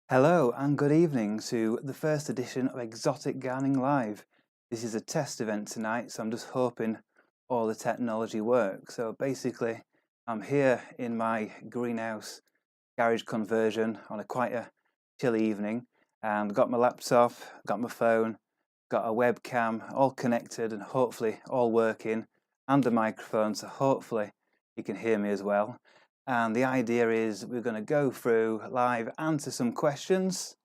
Hello and good evening to the first edition of Exotic Gardening Live. This is a test event tonight, so I'm just hoping all the technology works. So basically, I'm here in my greenhouse garage conversion on quite a chilly evening, and got my laptop, got my phone, got a webcam, all connected and hopefully all working, and a microphone, so hopefully you can hear me as well. And the idea is we're going to go through live, answer some questions,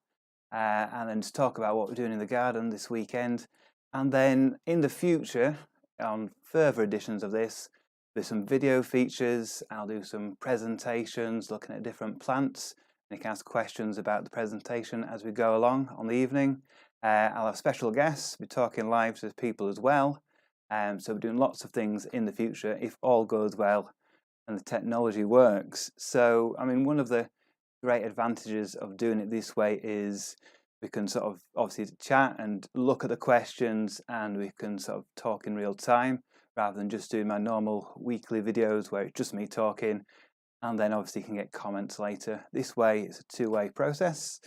and then just talk about what we're doing in the garden this weekend. And then in the future, on further editions of this, there's some video features. I'll do some presentations looking at different plants. And you can ask questions about the presentation as we go along on the evening. I'll have special guests. We're talking live to people as well. So we're doing lots of things in the future if all goes well and the technology works. So, I mean, one of the great advantages of doing it this way is we can sort of obviously chat and look at the questions, and we can sort of talk in real time rather than just doing my normal weekly videos where it's just me talking, and then obviously you can get comments later. This way it's a two-way process.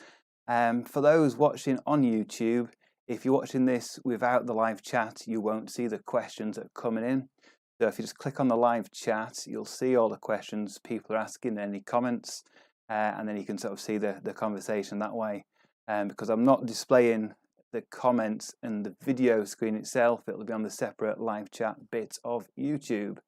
For those watching on YouTube, if you're watching this without the live chat, you won't see the questions that are coming in. So if you just click on the live chat, you'll see all the questions people are asking, any comments, and then you can sort of see the conversation that way. Because I'm not displaying the comments and the video screen itself, it'll be on the separate live chat bit of YouTube.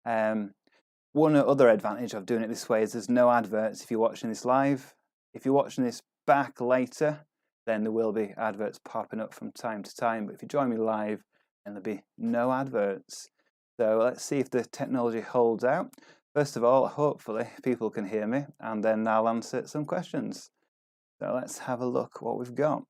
One other advantage of doing it this way is there's no adverts if you're watching this live. If you're watching this back later, then there will be adverts popping up from time to time. But if you join me live, then there'll be no adverts. So let's see if the technology holds out. First of all, hopefully people can hear me, and then I'll answer some questions. So let's have a look what we've got.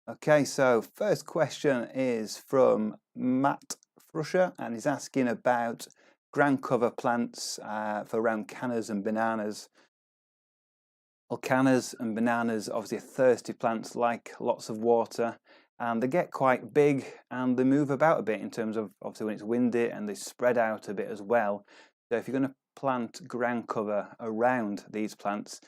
Okay, so first question is from Matt Frusher, and he's asking about ground cover plants for around cannas and bananas. Well, cannas and bananas obviously are thirsty plants, like lots of water, and they get quite big and they move about a bit in terms of obviously when it's windy, and they spread out a bit as well. So if you're going to plant ground cover around these plants,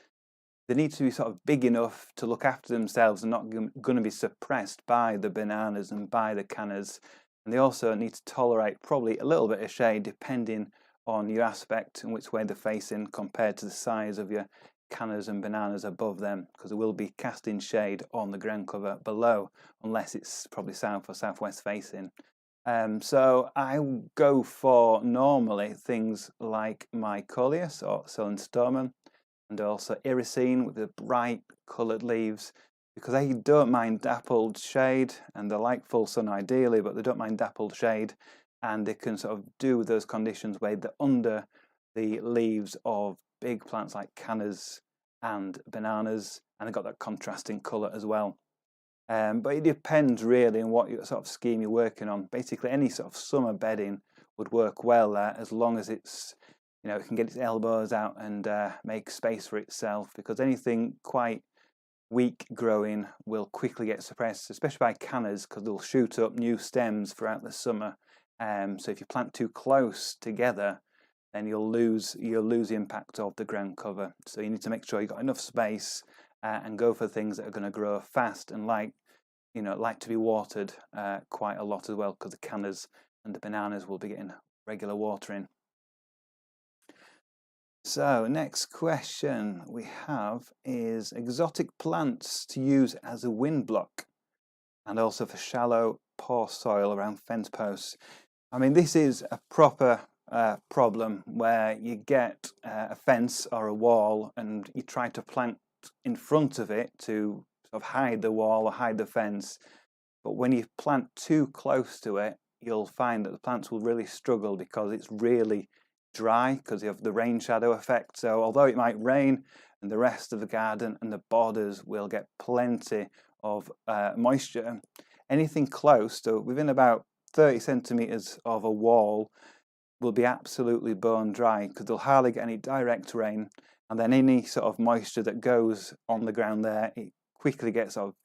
they need to be sort of big enough to look after themselves and not going to be suppressed by the bananas and by the cannas. And they also need to tolerate probably a little bit of shade depending on your aspect and which way they're facing compared to the size of your cannas and bananas above them, because it will be casting shade on the ground cover below unless it's probably south or southwest facing. So I go for normally things like my Coleus or Solenstomum, and also Irricene with the bright coloured leaves, because they don't mind dappled shade, and they like full sun ideally, but they don't mind dappled shade, and they can sort of do those conditions where they're under the leaves of big plants like cannas and bananas, and they've got that contrasting colour as well. But it depends really on what sort of scheme you're working on. Basically, any sort of summer bedding would work well there, as long as it's, you know, it can get its elbows out and make space for itself, because anything quite weak growing will quickly get suppressed, especially by cannas, because they'll shoot up new stems throughout the summer. So if you plant too close together, then you'll lose the impact of the ground cover. So you need to make sure you've got enough space and go for things that are going to grow fast and like to be watered quite a lot as well, because the cannas and the bananas will be getting regular watering. So next question we have is exotic plants to use as a wind block and also for shallow poor soil around fence posts. I mean, this is a proper problem where you get a fence or a wall and you try to plant in front of it to sort of hide the wall or hide the fence, but when you plant too close to it, you'll find that the plants will really struggle because it's really dry because you have the rain shadow effect. So although it might rain, and the rest of the garden and the borders will get plenty of moisture, anything close to within about 30 centimeters of a wall will be absolutely bone dry because they'll hardly get any direct rain, and then any sort of moisture that goes on the ground there, it quickly gets sort of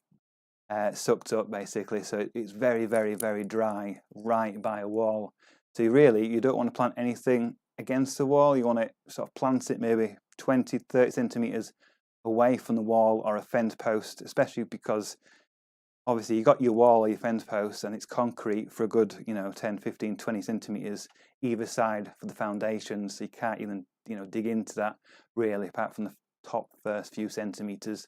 sucked up basically, so it's very, very, very dry right by a wall. So you don't want to plant anything against the wall. You want to sort of plant it maybe 20-30 centimeters away from the wall or a fence post, especially because obviously you got your wall or your fence post and it's concrete for a good 10, 15, 20 centimeters either side for the foundation, so you can't even dig into that really apart from the top first few centimeters.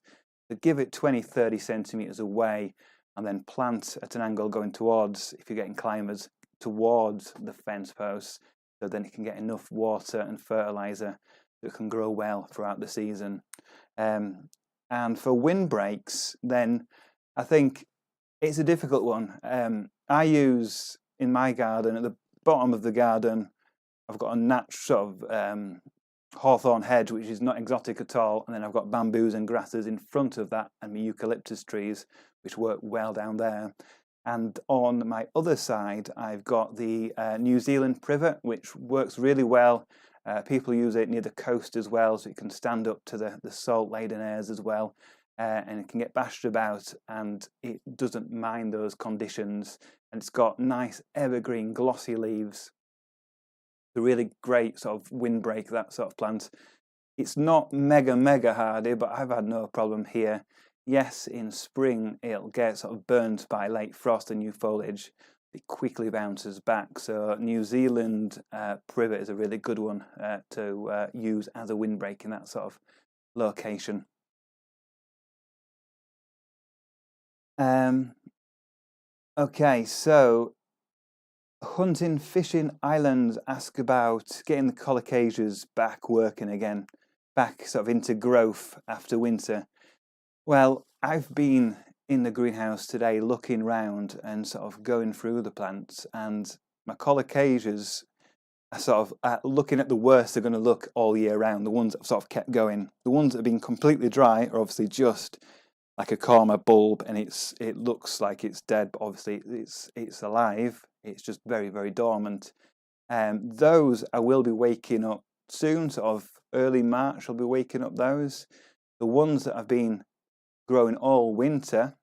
So give it 20-30 centimeters away and then plant at an angle going towards, if you're getting climbers, towards the fence posts, so then it can get enough water and fertilizer that it can grow well throughout the season. And for windbreaks, then I think it's a difficult one. I use in my garden, at the bottom of the garden, I've got a natural sort of hawthorn hedge, which is not exotic at all, and then I've got bamboos and grasses in front of that and my eucalyptus trees, which work well down there. And on my other side, I've got the New Zealand privet, which works really well. People use it near the coast as well, so it can stand up to the salt-laden airs as well. And it can get bashed about, and it doesn't mind those conditions. And it's got nice evergreen glossy leaves. It's a really great sort of windbreak, that sort of plant. It's not mega hardy, but I've had no problem here. Yes, in spring it'll get sort of burnt by late frost and new foliage. It quickly bounces back. So New Zealand privet is a really good one to use as a windbreak in that sort of location. Okay, so Hunting Fishing Islands ask about getting the colocasias back working again, back sort of into growth after winter. Well, I've been in the greenhouse today looking round and sort of going through the plants, and my colocasias are sort of looking at the worst they're going to look all year round, the ones that have sort of kept going. The ones that have been completely dry are obviously just like a Karma bulb, and it looks like it's dead, but obviously it's alive. It's just very, very dormant. Those I will be waking up soon, sort of early March. I'll be waking up those. The ones that have been growing all winter,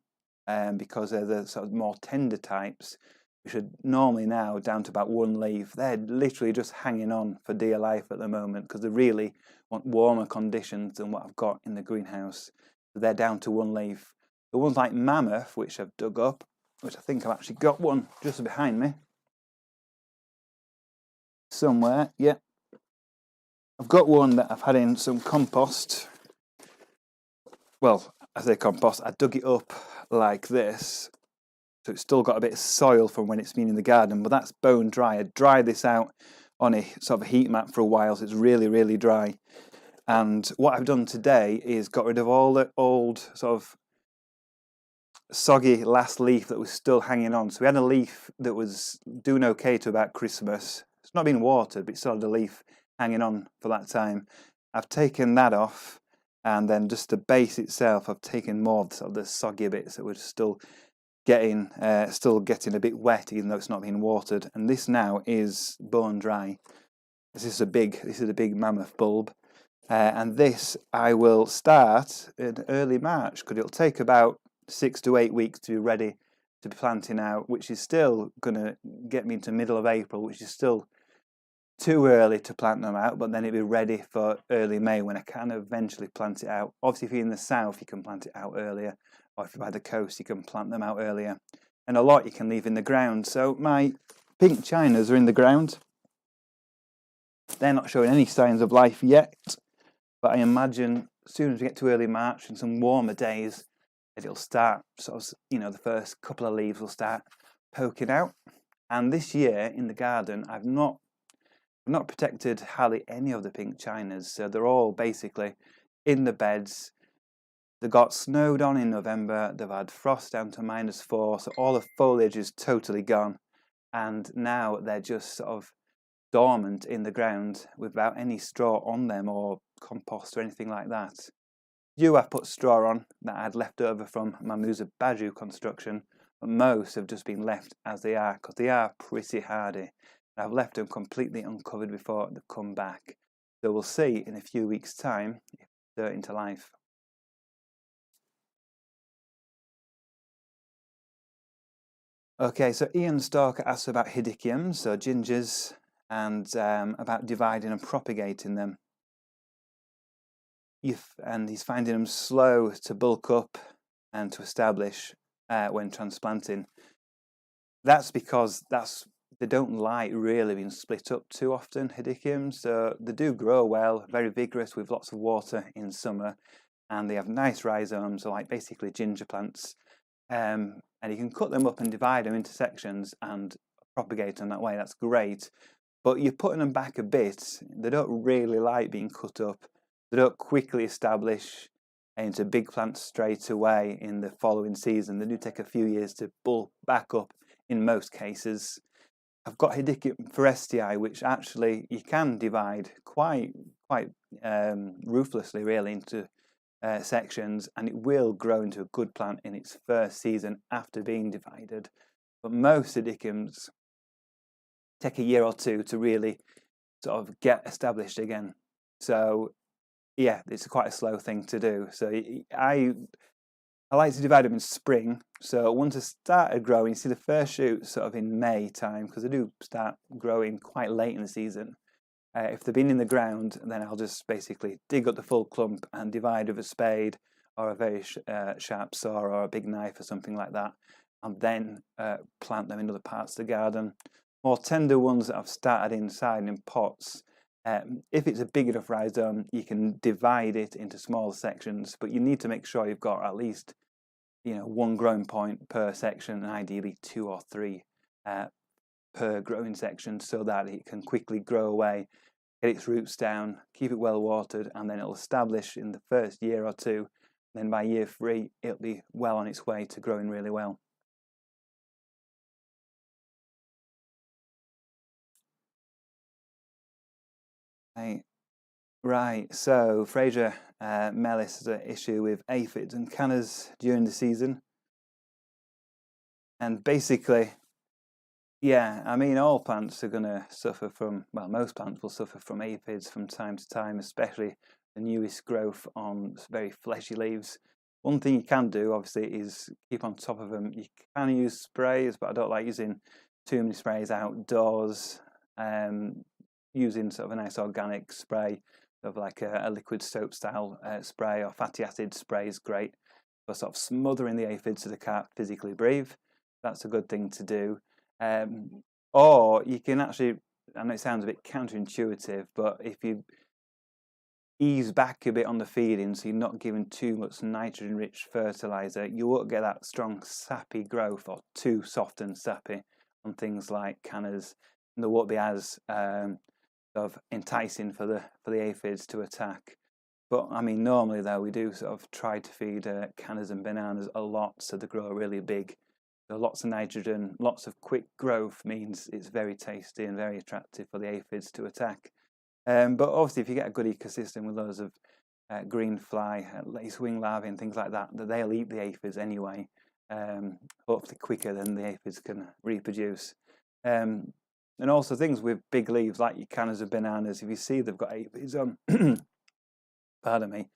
because they're the sort of more tender types, which are normally now down to about one leaf. They're literally just hanging on for dear life at the moment because they really want warmer conditions than what I've got in the greenhouse. So they're down to one leaf. The ones like Mammoth, which I've dug up, which I think I've actually got one just behind me somewhere. Yeah, I've got one that I've had in some compost. Well, I say compost, I dug it up like this, so it's still got a bit of soil from when it's been in the garden, but that's bone dry. I dried this out on a sort of a heat mat for a while, so it's really, really dry. And what I've done today is got rid of all the old sort of soggy last leaf that was still hanging on. So we had a leaf that was doing okay to about Christmas. It's not been watered, but it's still had a leaf hanging on for that time. I've taken that off, and then just the base itself, I've taken more of the soggy bits that were still getting a bit wet, even though it's not been watered. And this now is bone dry. This is a big Mammoth bulb. And this I will start in early March, because it'll take about 6 to 8 weeks to be ready to be planting out, which is still going to get me into middle of April, which is still too early to plant them out, but then it'll be ready for early May when I can eventually plant it out. Obviously, if you're in the south, you can plant it out earlier, or if you're by the coast, you can plant them out earlier. And a lot you can leave in the ground. So my pink chinas are in the ground. They're not showing any signs of life yet, but I imagine as soon as we get to early March and some warmer days, it'll start sort of, the first couple of leaves will start poking out. And this year in the garden, I've not protected hardly any of the pink chinas, so they're all basically in the beds. They got snowed on in November, they've had frost down to -4, so all the foliage is totally gone, and now they're just sort of dormant in the ground without any straw on them or compost or anything like that. I put straw on that I had left over from my Musa Baju construction, but most have just been left as they are because they are pretty hardy. I've left them completely uncovered before they've come back. So we'll see in a few weeks' time if they're into life. Okay, so Ian Stalker asked about Hedychium, so gingers, and about dividing and propagating them. And he's finding them slow to bulk up and to establish when transplanting. That's because they don't like really being split up too often, Hedychium, so they do grow well, very vigorous with lots of water in summer, and they have nice rhizomes, so like basically ginger plants. And you can cut them up and divide them into sections and propagate them that way. That's great. But you're putting them back a bit. They don't really like being cut up. They don't quickly establish into big plants straight away in the following season. They do take a few years to bulk back up in most cases. I've got Hedychium forestii, which actually you can divide quite ruthlessly, really, into sections, and it will grow into a good plant in its first season after being divided. But most Hedychiums take a year or two to really sort of get established again. So yeah, it's quite a slow thing to do. So I like to divide them in spring. So once they started growing, you see the first shoots sort of in May time, because they do start growing quite late in the season. If they've been in the ground, then I'll just basically dig up the full clump and divide with a spade or a very sharp saw or a big knife or something like that, and then plant them in other parts of the garden. More tender ones that I've started inside in pots, if it's a big enough rhizome, you can divide it into smaller sections, but you need to make sure you've got at least one growing point per section, and ideally 2 or 3 per growing section, so that it can quickly grow away, get its roots down, keep it well watered, and then it'll establish in the first year or two. Then by year 3, it'll be well on its way to growing really well. Right, so Fraser Mellis has an issue with aphids and cannas during the season. And basically, yeah, I mean, all plants are going to suffer from, well, most plants will suffer from aphids from time to time, especially the newest growth on very fleshy leaves. One thing you can do, obviously, is keep on top of them. You can use sprays, but I don't like using too many sprays outdoors. Using sort of a nice organic spray, of like a liquid soap style spray or fatty acid spray is great for sort of smothering the aphids so they can't physically breathe. That's a good thing to do. Or you can actually, I know it sounds a bit counterintuitive, but if you ease back a bit on the feeding, so you're not giving too much nitrogen-rich fertilizer, you won't get that strong sappy growth, or too soft and sappy on things like cannas, and they won't be as of enticing for the aphids to attack. But I mean, normally though, we do sort of try to feed cannas and bananas a lot, so they grow really big. So lots of nitrogen, lots of quick growth means it's very tasty and very attractive for the aphids to attack. But obviously, if you get a good ecosystem with loads of green fly, lacewing larvae, and things like that, they'll eat the aphids anyway. Hopefully quicker than the aphids can reproduce. And also things with big leaves, like your cannas and bananas, if you see they've got aphids on, pardon me,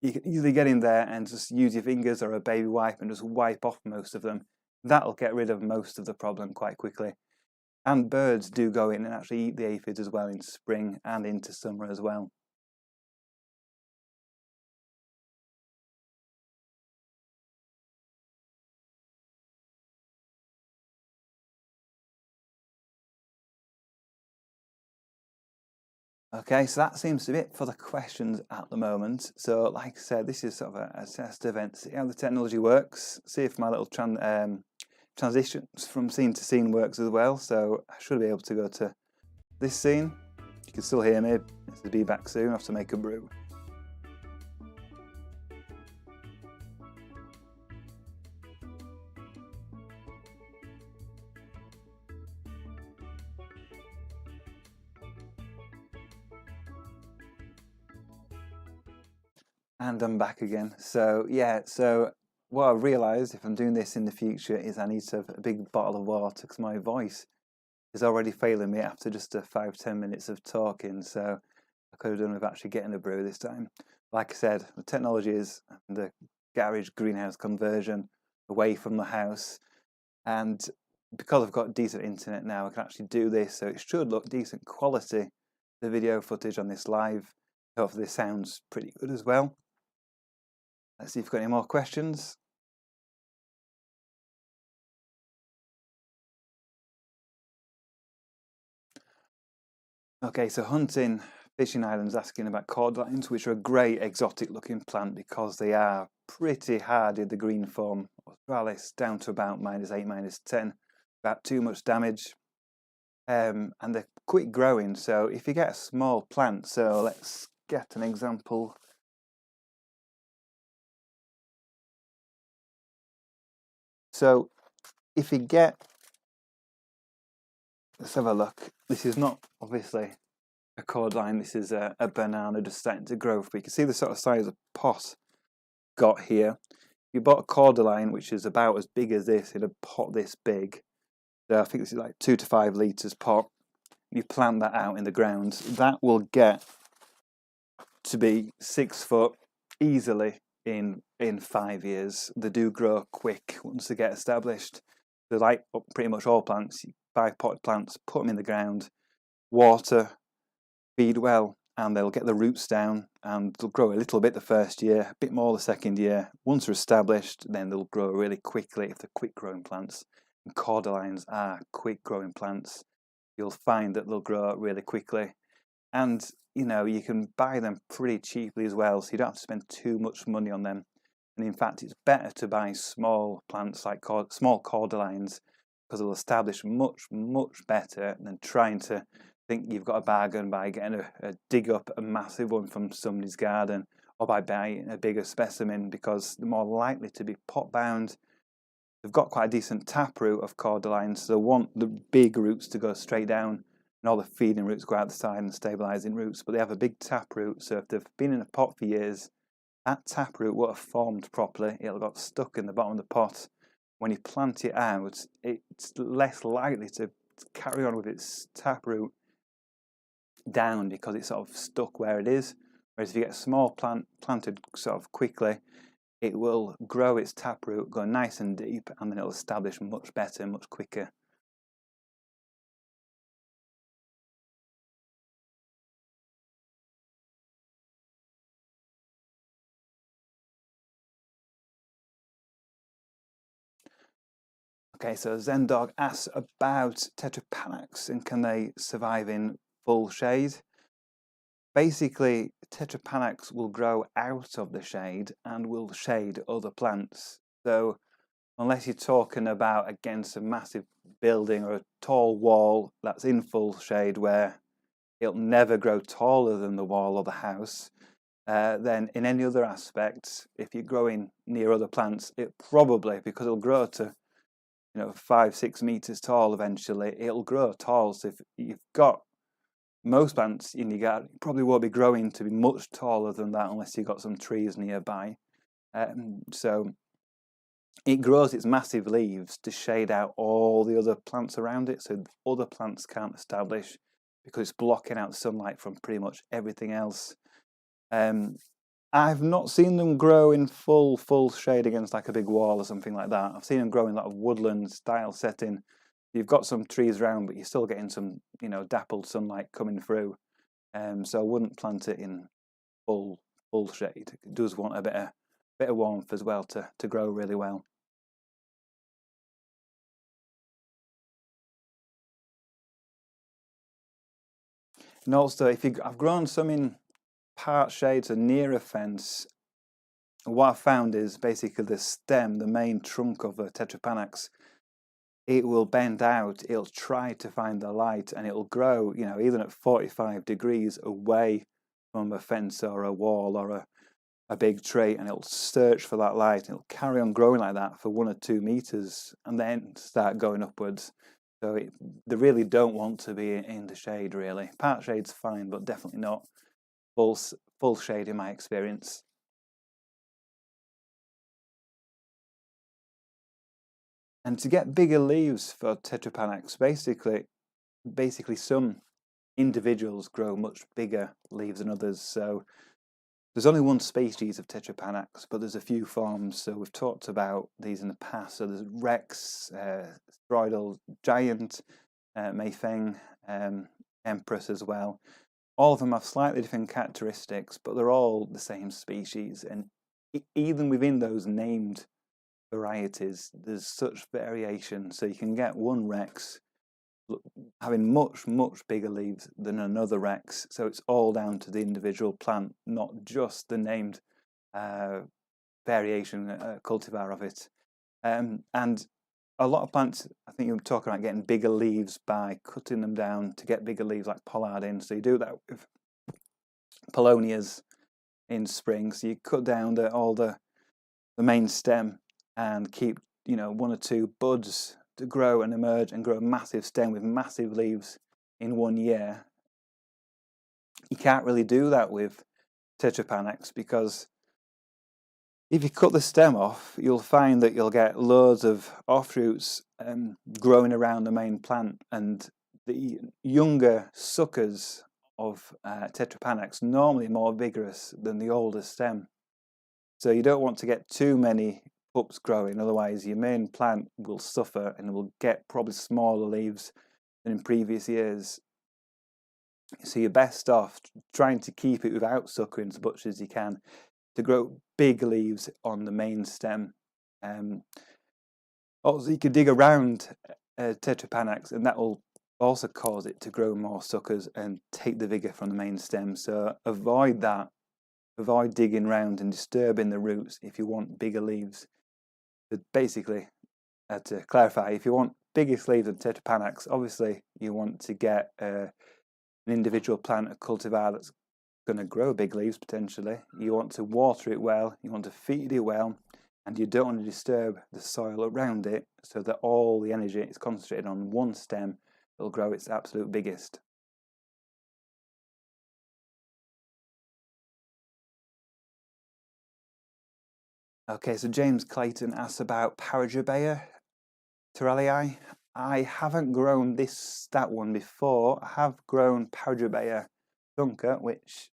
you can easily get in there and just use your fingers or a baby wipe and just wipe off most of them. That'll get rid of most of the problem quite quickly. And birds do go in and actually eat the aphids as well in spring and into summer as well. Okay, so that seems to be it for the questions at the moment. So like I said, this is sort of a test event, see how the technology works, see if my little transitions from scene to scene works as well. So I should be able to go to this scene. You can still hear me. This will be back soon. I have to make a brew. And I'm back again. So yeah, so what I realised, if I'm doing this in the future, is I need to have a big bottle of water, because my voice is already failing me after just 5-10 minutes of talking. So I could have done with actually getting a brew this time. Like I said, the technology is the garage greenhouse conversion away from the house. And because I've got decent internet now, I can actually do this, so it should look decent quality, the video footage on this live. Hopefully this sounds pretty good as well. Let's see if we've got any more questions. Okay, so Hunting Fishing Island's asking about cordylines, which are a great exotic looking plant because they are pretty hardy, the green form australis, down to about -8, -10, about too much damage. And they're quick growing, so if you get a small plant, so let's get an example. So if you get, let's have a look. This is not obviously a cordyline, this is a banana just starting to grow, but you can see the sort of size of pot got here. If you bought a cordyline, which is about as big as this, in a pot this big, so I think this is like 2 to 5 litres pot, you plant that out in the ground, that will get to be 6 foot easily in 5 years. They do grow quick once they get established. They're like pretty much all plants. You buy potted plants, put them in the ground, water, feed well, and they'll get the roots down, and they'll grow a little bit the first year, a bit more the second year. Once they're established, then they'll grow really quickly if they're quick growing plants. And cordylines are quick growing plants. You'll find that they'll grow really quickly. And you know, you can buy them pretty cheaply as well, so you don't have to spend too much money on them. And in fact, it's better to buy small plants like small cordylines, because they'll establish much better than trying to think you've got a bargain by getting dig up a massive one from somebody's garden, or by buying a bigger specimen, because they're more likely to be pot bound. They've got quite a decent taproot of cordylines, so they want the big roots to go straight down, and all the feeding roots go out the side and stabilising roots, but they have a big taproot, so if they've been in a pot for years, that taproot won't have formed properly. It'll got stuck in the bottom of the pot. When you plant it out, it's less likely to carry on with its taproot down because it's sort of stuck where it is. Whereas if you get a small plant planted sort of quickly, it will grow its taproot, go nice and deep, and then it'll establish much better, much quicker. Okay, so Zendog asks about Tetrapanax and can they survive in full shade? Basically, Tetrapanax will grow out of the shade and will shade other plants. So unless you're talking about against a massive building or a tall wall that's in full shade where it'll never grow taller than the wall or the house, then in any other aspects, if you're growing near other plants, it probably, because it'll grow to 5-6 meters tall eventually, it'll grow tall. So if you've got most plants in your garden, you probably won't be growing to be much taller than that unless you've got some trees nearby. So it grows its massive leaves to shade out all the other plants around it, so other plants can't establish because it's blocking out sunlight from pretty much everything else. I've not seen them grow in full shade against like a big wall or something like that. I've seen them grow in a lot of woodland style setting. You've got some trees around, but you're still getting some, dappled sunlight coming through. So I wouldn't plant it in full shade. It does want a bit of warmth as well to grow really well. And also, I've grown some in part shades or near a fence. What I've found is basically the stem, the main trunk of a Tetrapanax, it will bend out, it'll try to find the light, and it'll grow, even at 45 degrees away from a fence or a wall or a big tree, and it'll search for that light, and it'll carry on growing like that for 1 or 2 meters, and then start going upwards. So they really don't want to be in the shade, really. Part shade's fine, but definitely not full shade in my experience. And to get bigger leaves for Tetrapanax, basically some individuals grow much bigger leaves than others. So There's only one species of Tetrapanax, but there's a few forms. So we've talked about these in the past. So there's Rex, Stroidal Giant, Mayfeng, Empress as well. All of them have slightly different characteristics, but they're all the same species. And even within those named varieties, there's such variation. So you can get one Rex having much bigger leaves than another Rex. So it's all down to the individual plant, not just the named variation cultivar of it. And a lot of plants, I think you're talking about getting bigger leaves by cutting them down to get bigger leaves, like pollard in. So you do that with Polonias in spring. So you cut down all the main stem and keep, one or two buds to grow and emerge and grow a massive stem with massive leaves in 1 year. You can't really do that with Tetrapanax, because if you cut the stem off, you'll find that you'll get loads of offshoots growing around the main plant, and the younger suckers of Tetrapanax normally more vigorous than the older stem. So you don't want to get too many pups growing, otherwise your main plant will suffer and will get probably smaller leaves than in previous years. So you're best off trying to keep it without suckering as much as you can, to grow big leaves on the main stem. Also, you can dig around Tetrapanax, and that will also cause it to grow more suckers and take the vigour from the main stem. So avoid that. Avoid digging around and disturbing the roots if you want bigger leaves. But basically, to clarify, if you want biggest leaves of Tetrapanax, obviously you want to get an individual plant, a cultivar that's going to grow big leaves potentially. You want to water it well, you want to feed it well, and you don't want to disturb the soil around it so that all the energy is concentrated on one stem that will grow its absolute biggest. Okay, so James Clayton asks about Paragibea Terrellii. I haven't grown that one before. I have grown Paragibea Dunca, which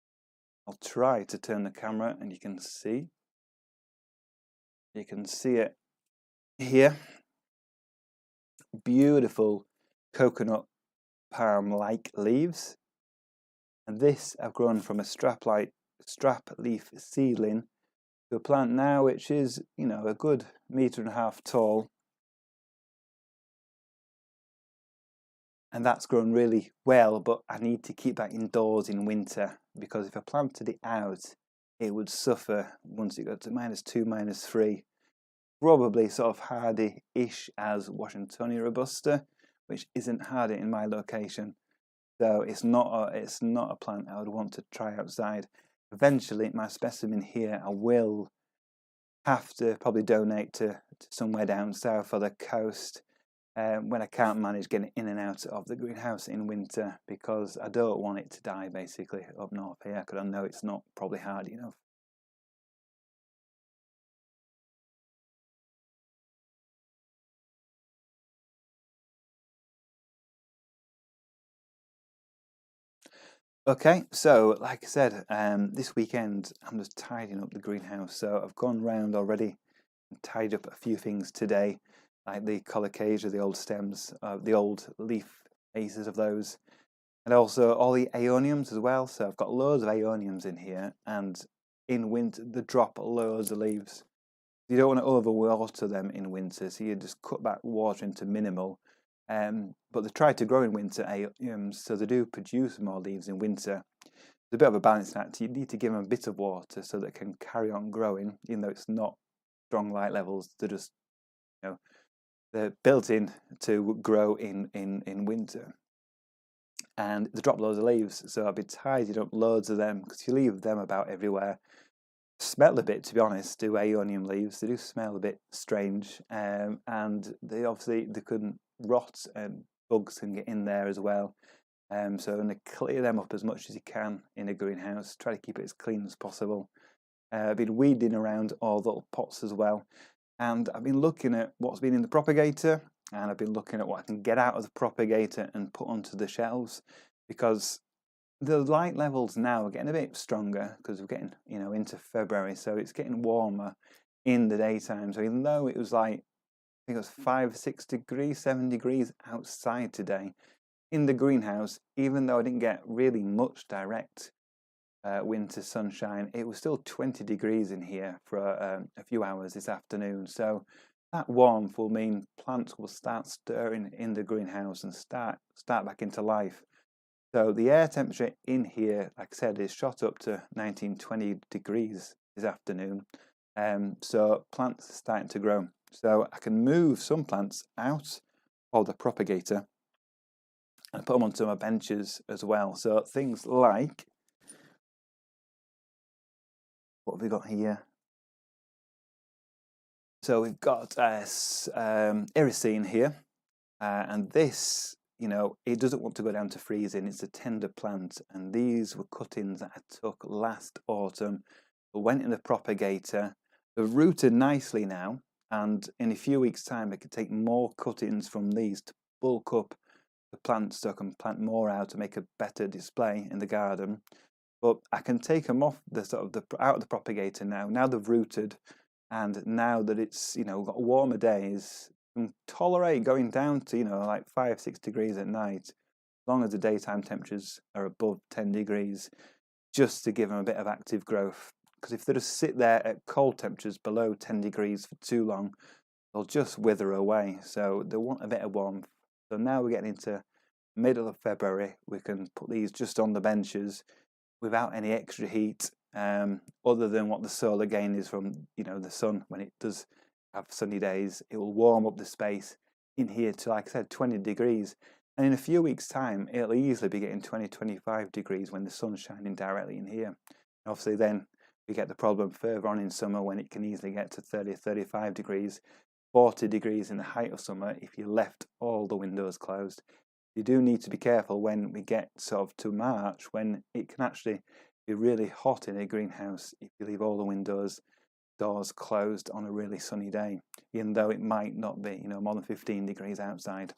I'll try to turn the camera and you can see. You can see it here. Beautiful coconut palm-like leaves. And this I've grown from a strap leaf seedling to a plant now which is, a good 1.5 meters tall. And that's grown really well, but I need to keep that indoors in winter, because if I planted it out, it would suffer once it got to -2, -3. Probably sort of hardy-ish as Washingtonia robusta, which isn't hardy in my location. So it's not a plant I would want to try outside. Eventually, my specimen here, I will have to probably donate to somewhere down south or the coast when I can't manage getting in and out of the greenhouse in winter, because I don't want it to die basically up north here, because I know it's not probably hardy enough. Okay, so like I said, this weekend I'm just tidying up the greenhouse. So I've gone round already and tidied up a few things today, like the Colocasia, the old stems, the old leaf bases of those, and also all the aeoniums as well. So I've got loads of aeoniums in here, and in winter they drop loads of leaves. You don't want to overwater them in winter, so you just cut back watering to minimal. But they try to grow in winter, so they do produce more leaves in winter. There's a bit of a balancing act. You need to give them a bit of water so they can carry on growing, even though it's not strong light levels. They're just, they're built in to grow in winter. And they drop loads of leaves, so I've been tidying up loads of them, because you leave them about everywhere. Smell a bit, to be honest, do aeonium leaves. They do smell a bit strange, and they couldn't rot, and bugs can get in there as well. So I'm going to clear them up as much as you can in a greenhouse. Try to keep it as clean as possible. I've been weeding around all the little pots as well, and I've been looking at what's been in the propagator, and I've been looking at what I can get out of the propagator and put onto the shelves, because the light levels now are getting a bit stronger because we're getting, into February, so it's getting warmer in the daytime. So even though it was like, I think it was 5, 6 degrees, 7 degrees outside today in the greenhouse, even though I didn't get really much direct winter sunshine, it was still 20 degrees in here for a few hours this afternoon. So that warmth will mean plants will start stirring in the greenhouse and start back into life. So the air temperature in here, like I said, is shot up to 19, 20 degrees this afternoon. So plants are starting to grow. So I can move some plants out of the propagator and put them onto my benches as well. So things like, what have we got here? So we've got Iricine here, and this, it doesn't want to go down to freezing. It's a tender plant, and these were cuttings that I took last autumn, went in the propagator. They're rooted nicely now, and in a few weeks' time I could take more cuttings from these to bulk up the plant so I can plant more out to make a better display in the garden. But I can take them off out of the propagator now. Now they've rooted, and now that it's got warmer days, I can tolerate going down to like 5, 6 degrees at night, as long as the daytime temperatures are above 10 degrees, just to give them a bit of active growth. Because if they just sit there at cold temperatures below 10 degrees for too long, they'll just wither away. So they want a bit of warmth. So now we're getting into middle of February. We can put these just on the benches without any extra heat, other than what the solar gain is from the sun. When it does have sunny days, it will warm up the space in here to, like I said, 20 degrees. And in a few weeks' time, it'll easily be getting 20, 25 degrees when the sun's shining directly in here. Obviously, then we get the problem further on in summer when it can easily get to 30, 35 degrees, 40 degrees in the height of summer if you left all the windows closed. You do need to be careful when we get sort of to March, when it can actually be really hot in a greenhouse if you leave all the doors closed on a really sunny day, even though it might not be, more than 15 degrees outside.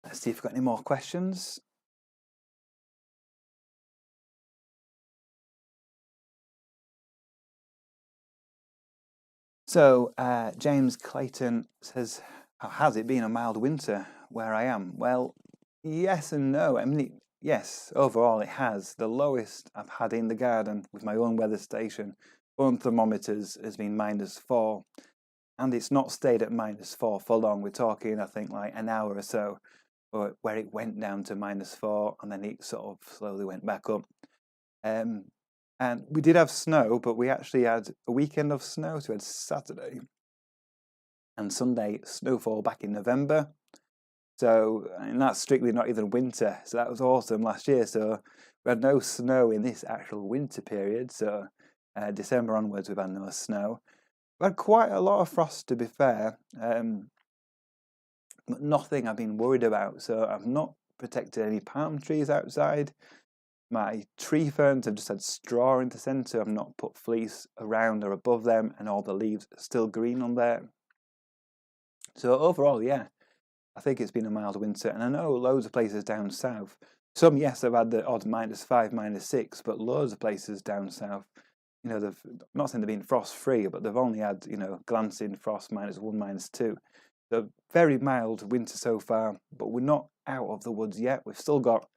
Let's see if we've got any more questions. So James Clayton says, has it been a mild winter where I am? Well, yes and no. I mean, yes, overall it has. The lowest I've had in the garden with my own weather station, own thermometers, has been -4. And it's not stayed at -4 for long. We're talking, I think, like an hour or so, where it went down to -4 and then it sort of slowly went back up. And we did have snow, but we actually had a weekend of snow. So we had Saturday and Sunday snowfall back in November. So, and that's strictly not even winter. So that was autumn last year. So we had no snow in this actual winter period. So December onwards, we've had no snow. We had quite a lot of frost, to be fair, but nothing I've been worried about. So I've not protected any palm trees outside. My tree ferns have just had straw in the centre. I've not put fleece around or above them, and all the leaves are still green on there. So overall, yeah, I think it's been a mild winter. And I know loads of places down south, some, yes, have had the odd -5, -6, but loads of places down south, they've, I'm not saying they've been frost-free, but they've only had, glancing frost -1, -2. So very mild winter so far, but we're not out of the woods yet. We've still got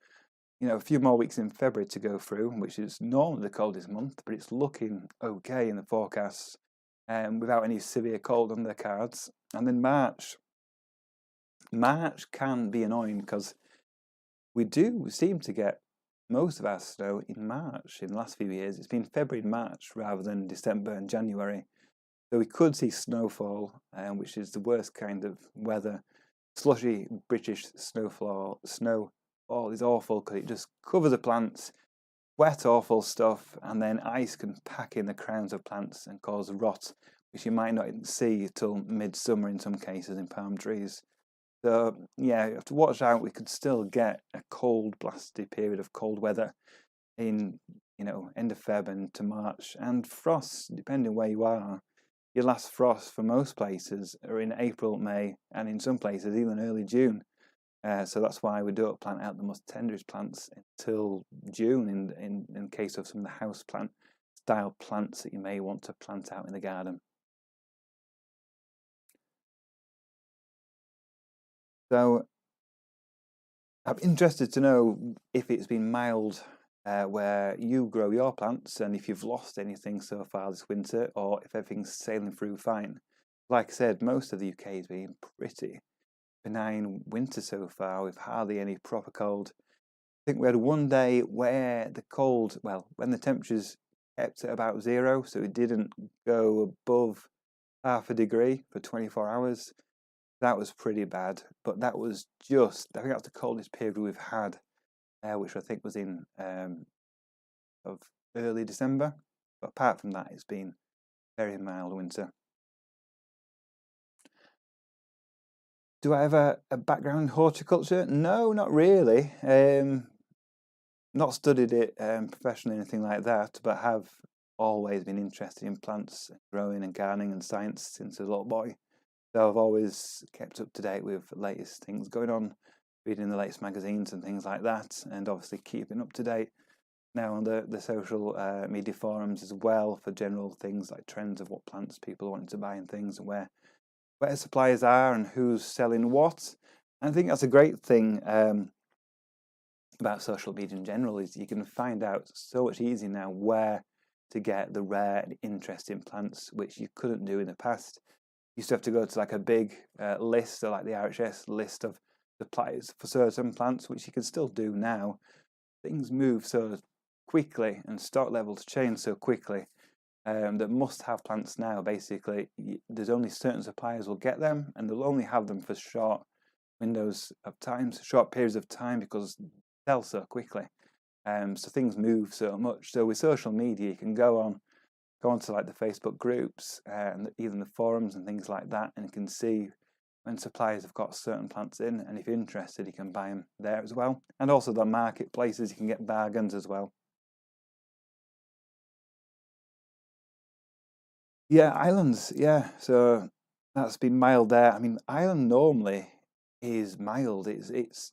a few more weeks in February to go through, which is normally the coldest month, but it's looking okay in the forecasts, without any severe cold on the cards. And then March can be annoying because we do seem to get most of our snow in March in the last few years. It's been February and March rather than December and January. So we could see snowfall, which is the worst kind of weather. Slushy British snowfall is awful because it just covers the plants, wet, awful stuff, and then ice can pack in the crowns of plants and cause rot, which you might not even see till midsummer in some cases in palm trees. So yeah, you have to watch out. We could still get a cold, blasty period of cold weather in end of Feb and to March, and frost, depending where you are, your last frost for most places are in April, May, and in some places even early June. So that's why we don't plant out the most tenderest plants until June in case of some of the house plant style plants that you may want to plant out in the garden. So I'm interested to know if it's been mild where you grow your plants and if you've lost anything so far this winter or if everything's sailing through fine. Like I said, most of the UK has been pretty benign winter so far with hardly any proper cold. I think we had one day where the cold, well, when the temperatures kept at about 0, so it didn't go above half a degree for 24 hours. That was pretty bad, but that was just, I think that's the coldest period we've had, which I think was in of early December. But apart from that, it's been very mild winter. Do I have a background in horticulture? No, not really. Not studied it professionally or anything like that, but have always been interested in plants, growing and gardening and science since a little boy. So I've always kept up to date with the latest things going on, reading the latest magazines and things like that, and obviously keeping up to date now on the social media forums as well for general things like trends of what plants people are wanting to buy and things, and where suppliers are and who's selling what. And I think that's a great thing about social media in general, is you can find out so much easier now where to get the rare and interesting plants, which you couldn't do in the past. You used to have to go to like a big list, or like the RHS list of suppliers for certain plants, which you can still do now. Things move so quickly and stock levels change so quickly that must-have plants now, basically, there's only certain suppliers will get them, and they'll only have them for short windows of time, short periods of time, because they sell so quickly. So things move so much. So with social media, you can go onto like the Facebook groups and even the forums and things like that, and you can see when suppliers have got certain plants in, and if you're interested, you can buy them there as well. And also the marketplaces, you can get bargains as well. Yeah, islands, yeah. So that's been mild there. I mean, Ireland normally is mild. It's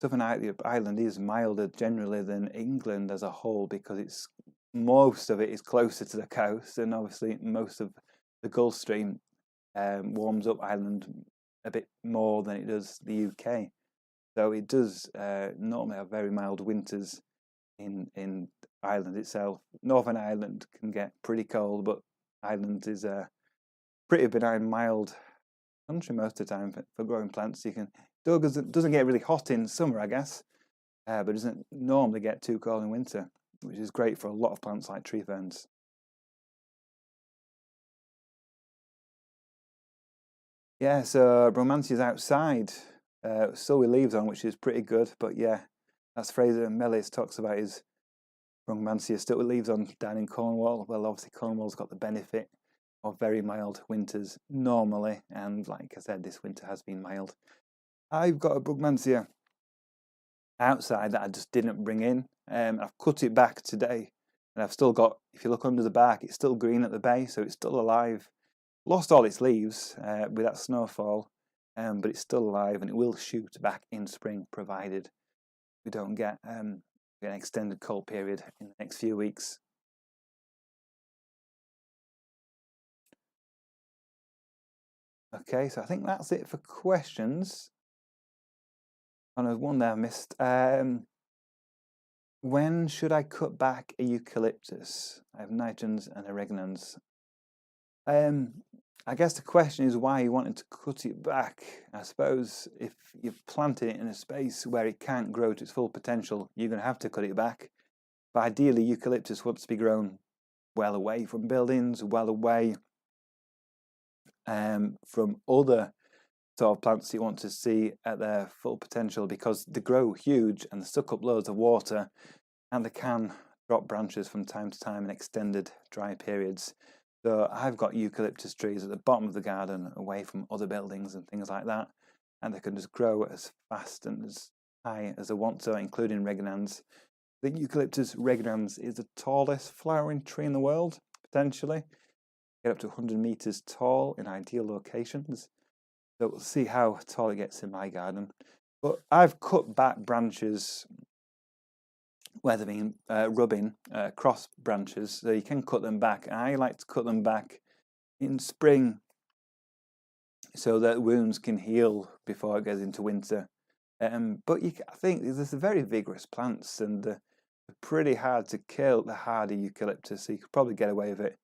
Southern Ireland is milder generally than England as a whole, because it's most of it is closer to the coast, and obviously most of the Gulf Stream warms up Ireland a bit more than it does the UK. So it does normally have very mild winters in Ireland itself. Northern Ireland can get pretty cold, but Ireland is a pretty benign, mild country most of the time for growing plants. You can doesn't get really hot in summer, I guess, but doesn't normally get too cold in winter, which is great for a lot of plants like tree ferns. Yeah, so Romantia's outside, still with leaves on, which is pretty good. But yeah, as Fraser Mellis talks about his Romantia still with leaves on down in Cornwall. Well, obviously Cornwall's got the benefit of very mild winters normally, and like I said, this winter has been mild. I've got a Brugmansia outside that I just didn't bring in. I've cut it back today, and I've still got, if you look under the bark, it's still green at the base, so it's still alive. Lost all its leaves with that snowfall, but it's still alive, and it will shoot back in spring, provided we don't get an extended cold period in the next few weeks. Okay, so I think that's it for questions. And there's one there I missed. When should I cut back a eucalyptus? I have nitrans and oreganones. I guess the question is why you wanted to cut it back. I suppose if you've planted it in a space where it can't grow to its full potential, you're going to have to cut it back. But ideally, eucalyptus wants to be grown well away from buildings, well away from other sort of plants you want to see at their full potential, because they grow huge and they suck up loads of water, and they can drop branches from time to time in extended dry periods. So I've got eucalyptus trees at the bottom of the garden, away from other buildings and things like that, and they can just grow as fast and as high as they want to, including regnans. I think eucalyptus regnans is the tallest flowering tree in the world, potentially. get up to 100 meters tall in ideal locations. So we'll see how tall it gets in my garden. But I've cut back branches where they've been rubbing cross branches, so you can cut them back. I like to cut them back in spring so that wounds can heal before it goes into winter. But I think there's very vigorous plants, and they're pretty hard to kill, the hardy eucalyptus, so you could probably get away with it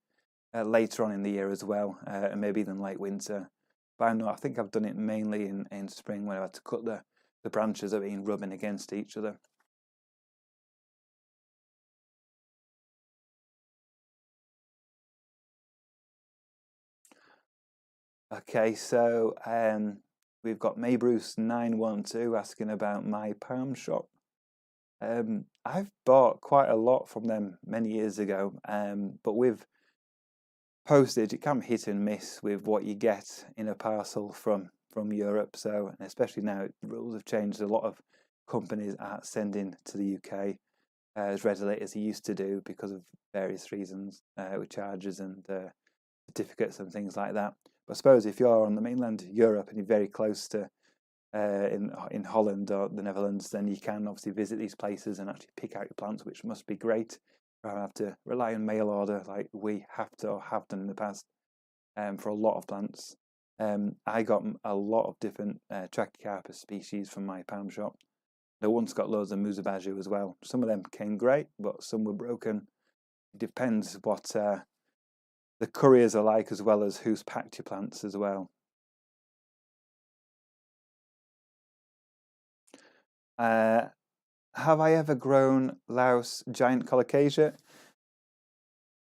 later on in the year as well, and maybe even late winter. But I think I've done it mainly in spring when I had to cut the branches that have been rubbing against each other. Okay, so we've got Maybruce 912 asking about my palm shop. I've bought quite a lot from them many years ago, but with postage, it can be hit and miss with what you get in a parcel from Europe. So, and especially now, the rules have changed. A lot of companies aren't sending to the UK as readily as they used to do because of various reasons, with charges and certificates and things like that. But I suppose if you're on the mainland Europe and you're very close to in Holland or the Netherlands, then you can obviously visit these places and actually pick out your plants, which must be great. Rather than have to rely on mail order like we have to or have done in the past for a lot of plants. I got a lot of different Trachycarpus species from my palm shop. I once got loads of Musabaju as well. Some of them came great, but some were broken. It depends what the couriers are like, as well as who's packed your plants as well. Have I ever grown Laos giant Colocasia?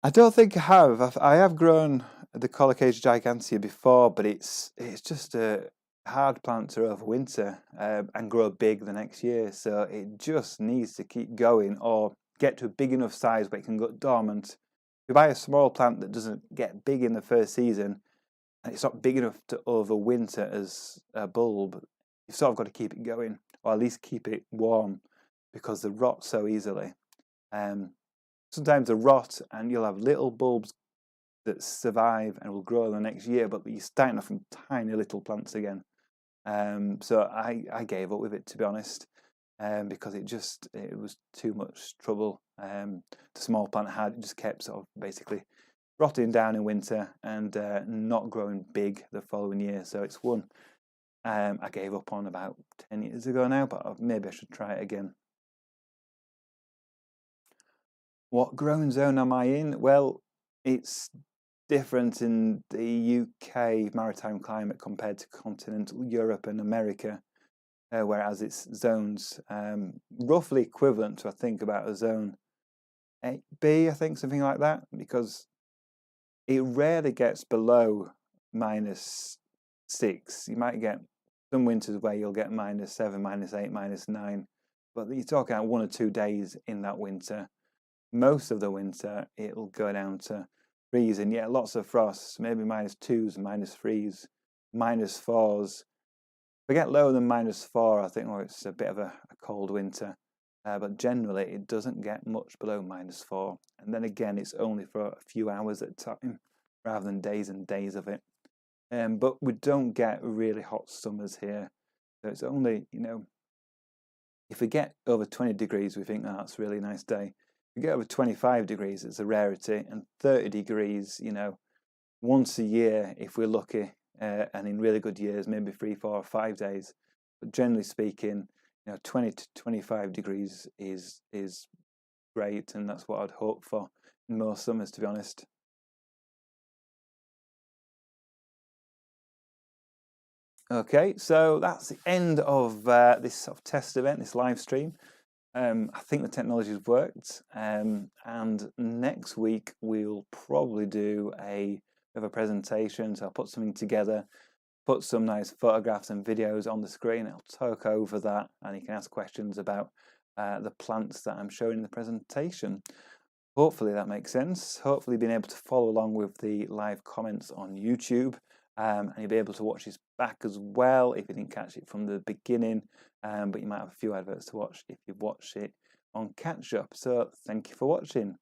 I don't think I have. I have grown the Colocasia gigantea before, but it's just a hard plant to overwinter and grow big the next year. So it just needs to keep going or get to a big enough size where it can go dormant. If you buy a small plant that doesn't get big in the first season and it's not big enough to overwinter as a bulb, you've sort of got to keep it going, or at least keep it warm, because they rot so easily. Sometimes they rot and you'll have little bulbs that survive and will grow the next year, but you're starting off from tiny little plants again. So I gave up with it, to be honest, because it was too much trouble. The small plant it just kept sort of basically rotting down in winter and not growing big the following year. So it's one I gave up on about 10 years ago now, but maybe I should try it again. What growing zone am I in? Well, it's different in the UK maritime climate compared to continental Europe and America, whereas it's zones roughly equivalent to, I think, about a zone 8B, I think, something like that, because it rarely gets below -6. You might get some winters where you'll get -7, -8, -9, but you're talking about 1 or 2 days in that winter. Most of the winter, it'll go down to freezing. Yeah, lots of frosts, maybe -2s, -3s, -4s. If we get lower than -4, I think it's a bit of a cold winter. But generally, it doesn't get much below -4. And then again, it's only for a few hours at a time, rather than days and days of it. But we don't get really hot summers here. So it's only, if we get over 20 degrees, we think, that's a really nice day. If we get over 25 degrees, it's a rarity. And 30 degrees, once a year, if we're lucky, and in really good years, maybe 3, 4, or 5 days. But generally speaking, 20 to 25 degrees is great, and that's what I'd hope for in most summers, to be honest. Okay, so that's the end of this sort of test event, this live stream. I think the technology's worked, and next week we'll probably do a presentation. So I'll put something together, put some nice photographs and videos on the screen. I'll talk over that, and you can ask questions about the plants that I'm showing in the presentation. Hopefully that makes sense. Hopefully being able to follow along with the live comments on YouTube, and you'll be able to watch this back as well if you didn't catch it from the beginning, but you might have a few adverts to watch if you've watched it on catch up. So thank you for watching.